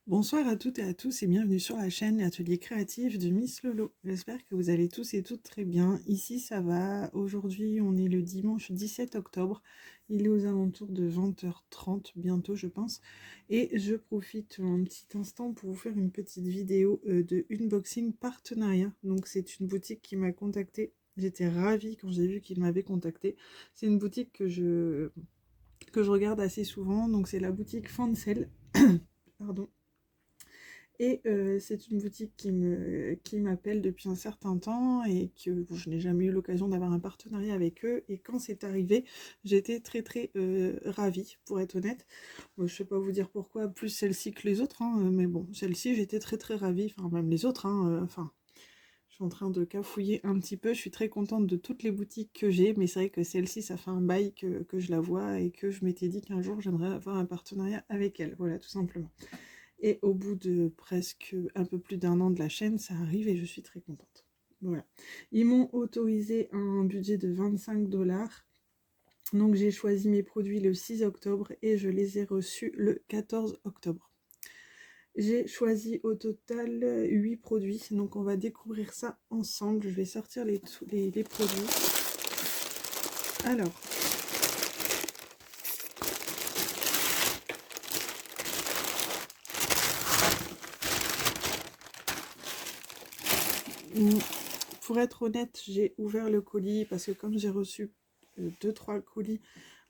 Bonsoir à toutes et à tous et bienvenue sur la chaîne Atelier créatif de Miss Lolo. J'espère que vous allez tous et toutes très bien. Ici ça va, aujourd'hui on est le dimanche 17 octobre, il est aux alentours de 20h30 bientôt je pense. Et je profite un petit instant pour vous faire une petite vidéo de unboxing partenariat. Donc c'est une boutique qui m'a contactée, j'étais ravie quand j'ai vu qu'il m'avait contacté. C'est une boutique que je regarde assez souvent, donc c'est la boutique Fancel. Pardon. Et c'est une boutique qui m'appelle depuis un certain temps et que bon, je n'ai jamais eu l'occasion d'avoir un partenariat avec eux. Et quand c'est arrivé, j'étais très ravie, pour être honnête. Bon, je ne sais pas vous dire pourquoi, plus celle-ci que les autres, hein, mais bon, celle-ci j'étais très ravie, enfin même les autres, hein, enfin... Je suis en train de cafouiller un petit peu, je suis très contente de toutes les boutiques que j'ai, mais c'est vrai que celle-ci, ça fait un bail que je la vois et que je m'étais dit qu'un jour j'aimerais avoir un partenariat avec elle, voilà, tout simplement. Et au bout de presque un peu plus d'1 an de la chaîne, ça arrive et je suis très contente. Voilà. Ils m'ont autorisé un budget de 25 $. Donc j'ai choisi mes produits le 6 octobre et je les ai reçus le 14 octobre. J'ai choisi au total 8 produits, donc on va découvrir ça ensemble. Je vais sortir les produits. Alors, pour être honnête, j'ai ouvert le colis parce que comme j'ai reçu 2-3 colis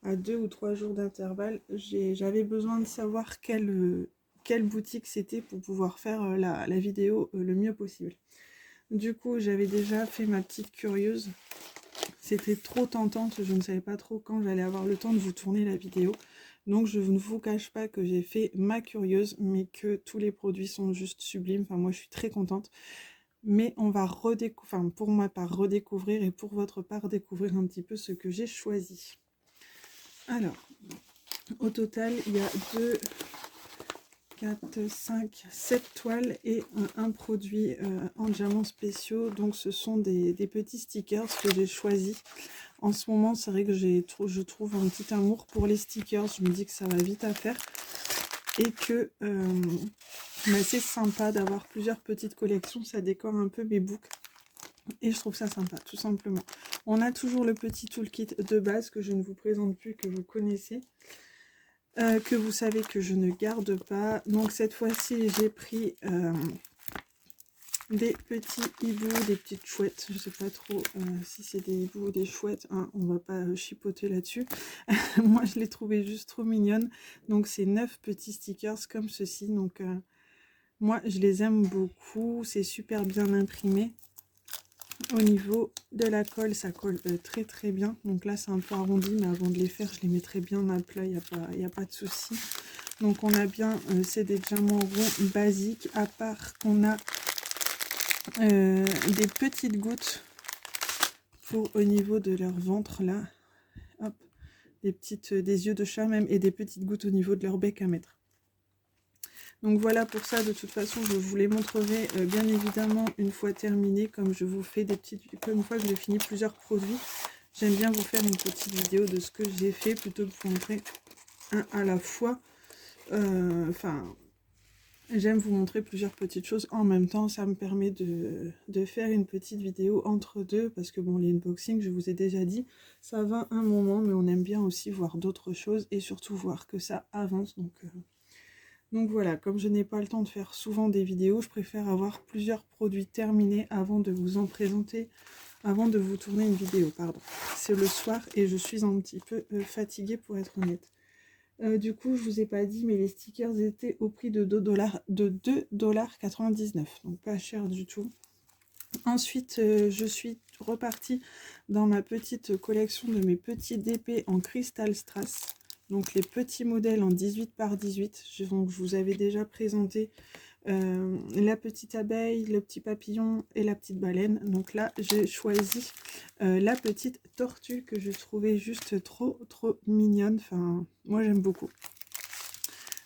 à 2 ou 3 jours d'intervalle, j'avais besoin de savoir quelle boutique c'était pour pouvoir faire la vidéo le mieux possible. Du coup, j'avais déjà fait ma petite curieuse. C'était trop tentante, je ne savais pas trop quand j'allais avoir le temps de vous tourner la vidéo. Donc je ne vous cache pas que j'ai fait ma curieuse, mais que tous les produits sont juste sublimes. Enfin, moi je suis très contente. Mais on va redécouvrir, enfin pour ma part redécouvrir et pour votre part découvrir un petit peu ce que j'ai choisi. Alors, au total, il y a 2, 4, 5, 7 toiles et un produit en diamants spéciaux. Donc ce sont des petits stickers que j'ai choisis. En ce moment, c'est vrai que je trouve un petit amour pour les stickers. Je me dis que ça va vite à faire et que c'est sympa d'avoir plusieurs petites collections. Ça décore un peu mes books. Et je trouve ça sympa, tout simplement. On a toujours le petit toolkit de base que je ne vous présente plus, que vous connaissez, que vous savez que je ne garde pas. Donc cette fois-ci, j'ai pris des petits hiboux, des petites chouettes. Je sais pas trop si c'est des hiboux ou des chouettes, hein, on va pas chipoter là-dessus. Moi, je les trouvais juste trop mignonnes. Donc c'est 9 petits stickers comme ceci. Donc moi, je les aime beaucoup. C'est super bien imprimé. Au niveau de la colle, ça colle très bien. Donc là, c'est un peu arrondi, mais avant de les faire, je les mettrai bien à plat, il n'y a pas de souci. Donc on a bien, c'est des diamants ronds basiques, à part qu'on a des petites gouttes pour au niveau de leur ventre là. Hop, des yeux de chat même, et des petites gouttes au niveau de leur bec à mettre. Donc voilà, pour ça, de toute façon, je vous les montrerai bien évidemment une fois terminé, comme je vous fais des petites... Comme une fois que j'ai fini plusieurs produits, j'aime bien vous faire une petite vidéo de ce que j'ai fait, plutôt que vous montrer un à la fois. J'aime vous montrer plusieurs petites choses en même temps, ça me permet de faire une petite vidéo entre deux, parce que bon, les unboxings, je vous ai déjà dit, ça va un moment, mais on aime bien aussi voir d'autres choses, et surtout voir que ça avance, donc voilà, comme je n'ai pas le temps de faire souvent des vidéos, je préfère avoir plusieurs produits terminés avant de vous en présenter, avant de vous tourner une vidéo, pardon. C'est le soir et je suis un petit peu fatiguée pour être honnête. Du coup, je vous ai pas dit, mais les stickers étaient au prix de 2,99 $, donc pas cher du tout. Ensuite, je suis repartie dans ma petite collection de mes petits DP en cristal strass. Donc les petits modèles en 18 par 18. Donc, je vous avais déjà présenté la petite abeille, le petit papillon et la petite baleine. Donc là, j'ai choisi la petite tortue que je trouvais juste trop mignonne. Enfin, moi j'aime beaucoup.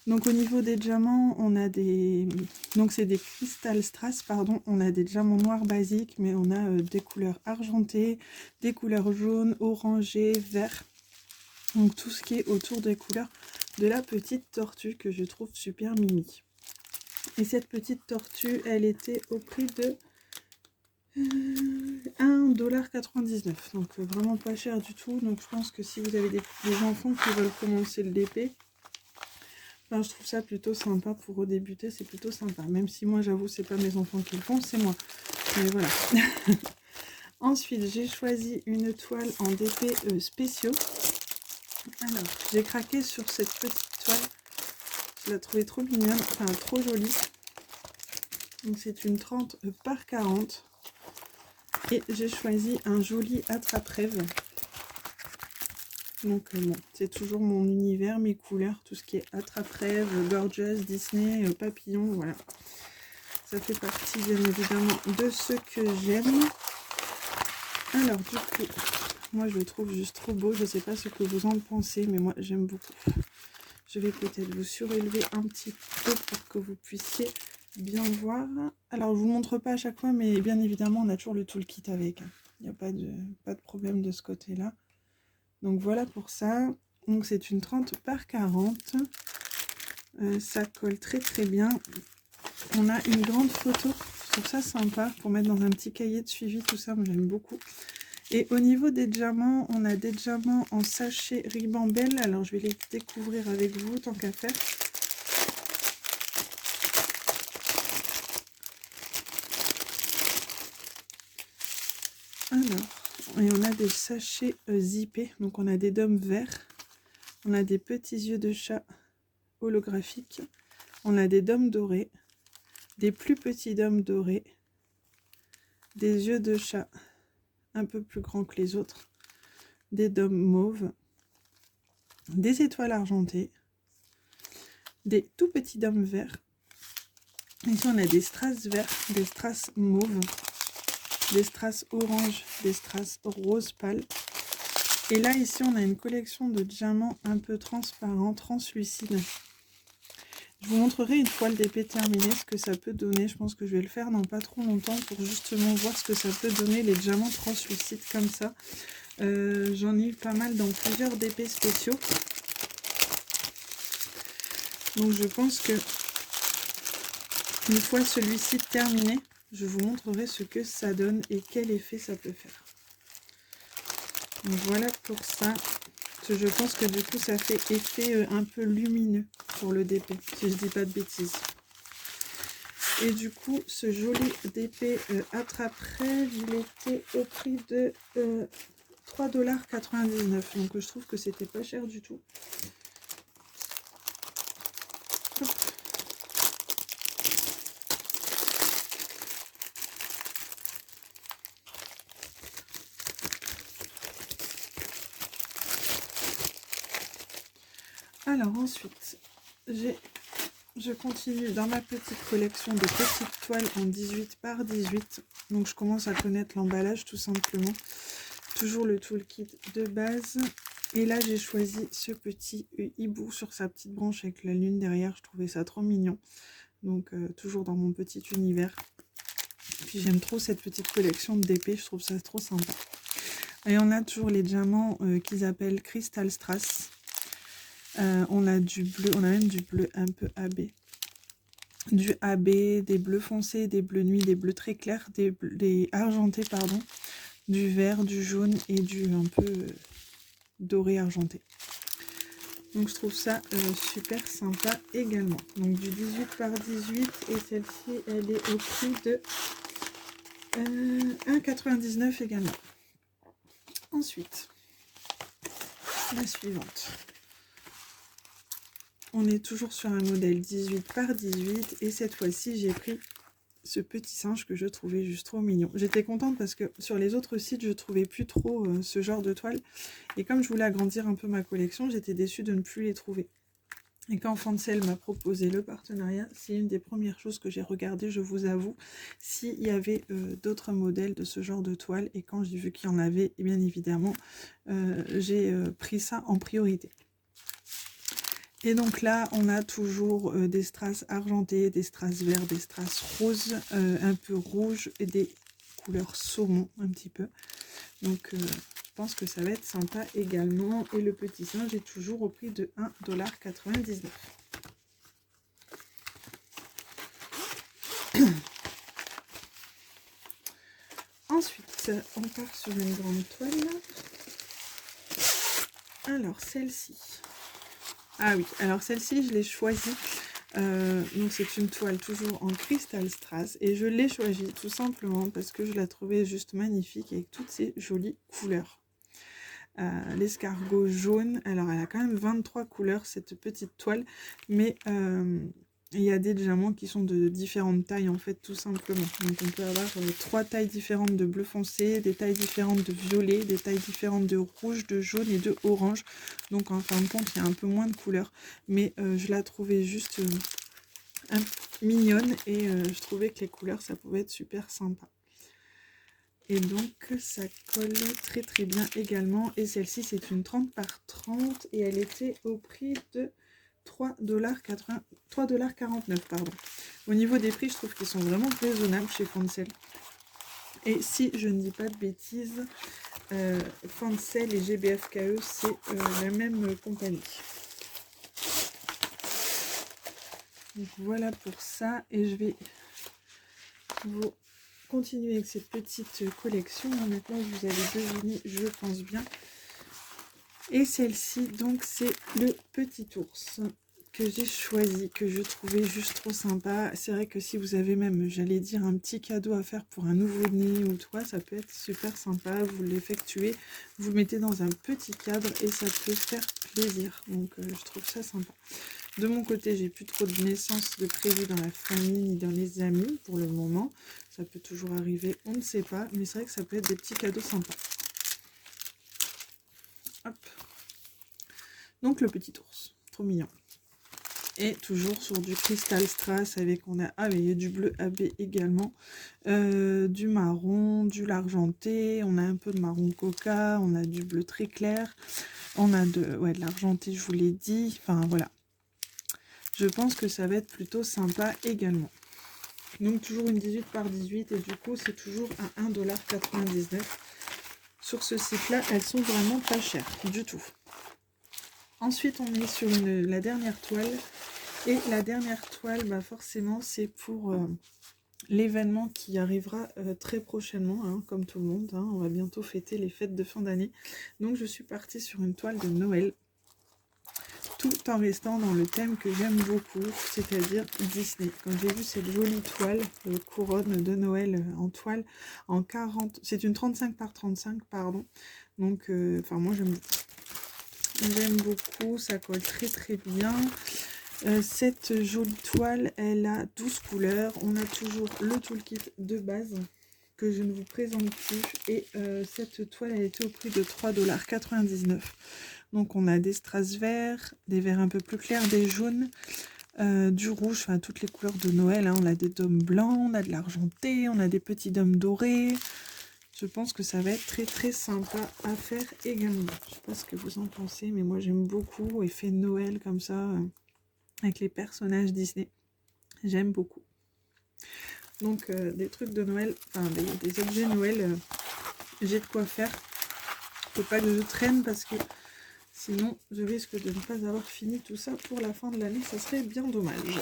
Donc au niveau des diamants, on a des... Donc c'est des cristal strass, pardon. On a des diamants noirs basiques, mais on a des couleurs argentées, des couleurs jaunes, orangées, vert. Donc tout ce qui est autour des couleurs de la petite tortue que je trouve super mimi. Et cette petite tortue, elle était au prix de 1,99 $. Donc vraiment pas cher du tout. Donc je pense que si vous avez des enfants qui veulent commencer le DP, ben, je trouve ça plutôt sympa pour redébuter, c'est plutôt sympa. Même si moi j'avoue c'est pas mes enfants qui le font, c'est moi. Mais voilà. Ensuite j'ai choisi une toile en DP spéciaux. Alors j'ai craqué sur cette petite toile. Je la trouvais trop mignonne, enfin trop jolie. Donc c'est une 30 par 40. Et j'ai choisi un joli attrape-rêve. Donc bon, c'est toujours mon univers, mes couleurs, tout ce qui est attrape-rêve, gorgeous, Disney, papillon, voilà. Ça fait partie bien évidemment de ce que j'aime. Alors du coup, moi je le trouve juste trop beau. Je ne sais pas ce que vous en pensez, mais moi j'aime beaucoup. Je vais peut-être vous surélever un petit peu pour que vous puissiez bien voir. Alors je vous montre pas à chaque fois, mais bien évidemment on a toujours le toolkit avec. Il n'y a pas de problème de ce côté-là. Donc voilà pour ça. Donc c'est une 30 par 40. Ça colle très très bien. On a une grande photo. Je trouve ça sympa pour mettre dans un petit cahier de suivi, tout ça, moi j'aime beaucoup. Et au niveau des diamants, on a des diamants en sachet ribambelle. Alors je vais les découvrir avec vous tant qu'à faire. Alors, et on a des sachets zippés. Donc on a des dômes verts. On a des petits yeux de chat holographiques. On a des dômes dorés. Des plus petits dômes dorés. Des yeux de chat un peu plus grands que les autres. Des dômes mauves. Des étoiles argentées. Des tout petits dômes verts. Ici on a des strass verts, des strass mauves, des strass orange, des strass rose pâle. Et là ici on a une collection de diamants un peu transparents, translucides. Je vous montrerai une fois le DP terminé ce que ça peut donner. Je pense que je vais le faire dans pas trop longtemps pour justement voir ce que ça peut donner les diamants translucides comme ça. J'en ai eu pas mal dans plusieurs DP spéciaux. Donc je pense que une fois celui-ci terminé, je vous montrerai ce que ça donne et quel effet ça peut faire. Donc voilà pour ça. Je pense que du coup ça fait effet un peu lumineux pour le DP, si je dis pas de bêtises. Et du coup ce joli DP attrape-rêve, il était au prix de 3,99 $. Donc je trouve que c'était pas cher du tout. Hop. Alors ensuite, je continue dans ma petite collection de petites toiles en 18 par 18. Donc je commence à connaître l'emballage tout simplement. Toujours le toolkit de base. Et là j'ai choisi ce petit hibou sur sa petite branche avec la lune derrière. Je trouvais ça trop mignon. Donc toujours dans mon petit univers. Puis j'aime trop cette petite collection de DP. Je trouve ça trop sympa. Et on a toujours les diamants qu'ils appellent Crystal Strass. On a du bleu, on a même du bleu un peu AB. Du AB, des bleus foncés, des bleus nuit, des bleus très clairs, des argentés, pardon, du vert, du jaune et du un peu doré argenté. Donc je trouve ça super sympa également. Donc du 18 par 18 et celle-ci elle est au prix de 1,99 € également. Ensuite, la suivante. On est toujours sur un modèle 18 par 18 et cette fois-ci j'ai pris ce petit singe que je trouvais juste trop mignon. J'étais contente parce que sur les autres sites je trouvais plus trop ce genre de toile et comme je voulais agrandir un peu ma collection, j'étais déçue de ne plus les trouver. Et quand Fancel m'a proposé le partenariat, c'est une des premières choses que j'ai regardé, je vous avoue, s'il y avait d'autres modèles de ce genre de toile. Et quand j'ai vu qu'il y en avait, et bien évidemment, j'ai pris ça en priorité. Et donc là, on a toujours des strass argentés, des strass verts, des strass roses, un peu rouges et des couleurs saumon un petit peu. Donc je pense que ça va être sympa également. Et le petit singe est toujours au prix de 1,99 $. Ensuite, on part sur une grande toile. Alors, celle-ci. Ah oui, alors celle-ci, je l'ai choisie. Donc c'est une toile toujours en cristal strass. Et je l'ai choisie tout simplement parce que je la trouvais juste magnifique avec toutes ces jolies couleurs. L'escargot jaune, alors elle a quand même 23 couleurs cette petite toile, mais il y a des diamants qui sont de différentes tailles en fait, tout simplement. Donc on peut avoir 3 tailles différentes de bleu foncé, des tailles différentes de violet, des tailles différentes de rouge, de jaune et de orange. Donc en fin de compte il y a un peu moins de couleurs, mais je la trouvais juste mignonne et je trouvais que les couleurs ça pouvait être super sympa. Et donc ça colle très très bien également. Et celle-ci c'est une 30 par 30 et elle était au prix de 3,49 $. Pardon. Au niveau des prix, je trouve qu'ils sont vraiment raisonnables chez Fancel. Et si je ne dis pas de bêtises, Fancel et GBFKE c'est la même compagnie. Donc voilà pour ça. Et je vais vous continuer avec cette petite collection. Maintenant vous avez deviné, je pense bien. Et celle-ci, donc c'est le petit ours que j'ai choisi, que je trouvais juste trop sympa. C'est vrai que si vous avez même, j'allais dire, un petit cadeau à faire pour un nouveau-né ou quoi, ça peut être super sympa. Vous l'effectuez, vous le mettez dans un petit cadre et ça peut faire plaisir. Donc je trouve ça sympa. De mon côté, j'ai plus trop de naissances de prévues dans la famille ni dans les amis pour le moment. Ça peut toujours arriver, on ne sait pas, mais c'est vrai que ça peut être des petits cadeaux sympas. Hop. Donc le petit ours, trop mignon. Et toujours sur du cristal strass avec, on a du bleu AB également, du marron, du l'argenté, on a un peu de marron coca, on a du bleu très clair, on a de l'argenté, je vous l'ai dit, enfin voilà. Je pense que ça va être plutôt sympa également. Donc toujours une 18 par 18 et du coup c'est toujours à 1,99 $. Sur ce site-là, elles sont vraiment pas chères du tout. Ensuite, on est sur la dernière toile. Et la dernière toile, bah forcément, c'est pour l'événement qui arrivera très prochainement, hein, comme tout le monde. Hein, on va bientôt fêter les fêtes de fin d'année. Donc, je suis partie sur une toile de Noël. Tout en restant dans le thème que j'aime beaucoup, c'est-à-dire Disney. Quand j'ai vu cette jolie toile, couronne de Noël en toile, en 40... C'est une 35 par 35, pardon. Donc, moi, j'aime beaucoup. J'aime beaucoup, ça colle très très bien. Cette jolie toile, elle a 12 couleurs. On a toujours le toolkit de base que je ne vous présente plus. Et cette toile, elle était au prix de 3,99 $. Donc on a des strass verts, des verts un peu plus clairs, des jaunes, du rouge, enfin toutes les couleurs de Noël. Hein. On a des dômes blancs, on a de l'argenté, on a des petits dômes dorés. Je pense que ça va être très très sympa à faire également. Je ne sais pas ce que vous en pensez, mais moi j'aime beaucoup. Effet Noël comme ça, avec les personnages Disney. J'aime beaucoup. Donc des trucs de Noël, enfin des objets Noël, j'ai de quoi faire. Faut pas que je traîne parce que sinon je risque de ne pas avoir fini tout ça pour la fin de l'année. Ça serait bien dommage.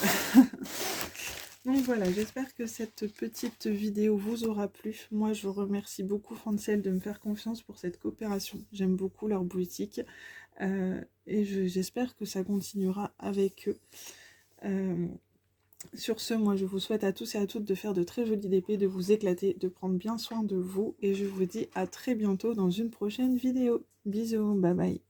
Donc voilà, j'espère que cette petite vidéo vous aura plu. Moi, je remercie beaucoup Fancel de me faire confiance pour cette coopération. J'aime beaucoup leur boutique et j'espère que ça continuera avec eux. Sur ce, moi, je vous souhaite à tous et à toutes de faire de très jolies DP, de vous éclater, de prendre bien soin de vous. Et je vous dis à très bientôt dans une prochaine vidéo. Bisous, bye bye.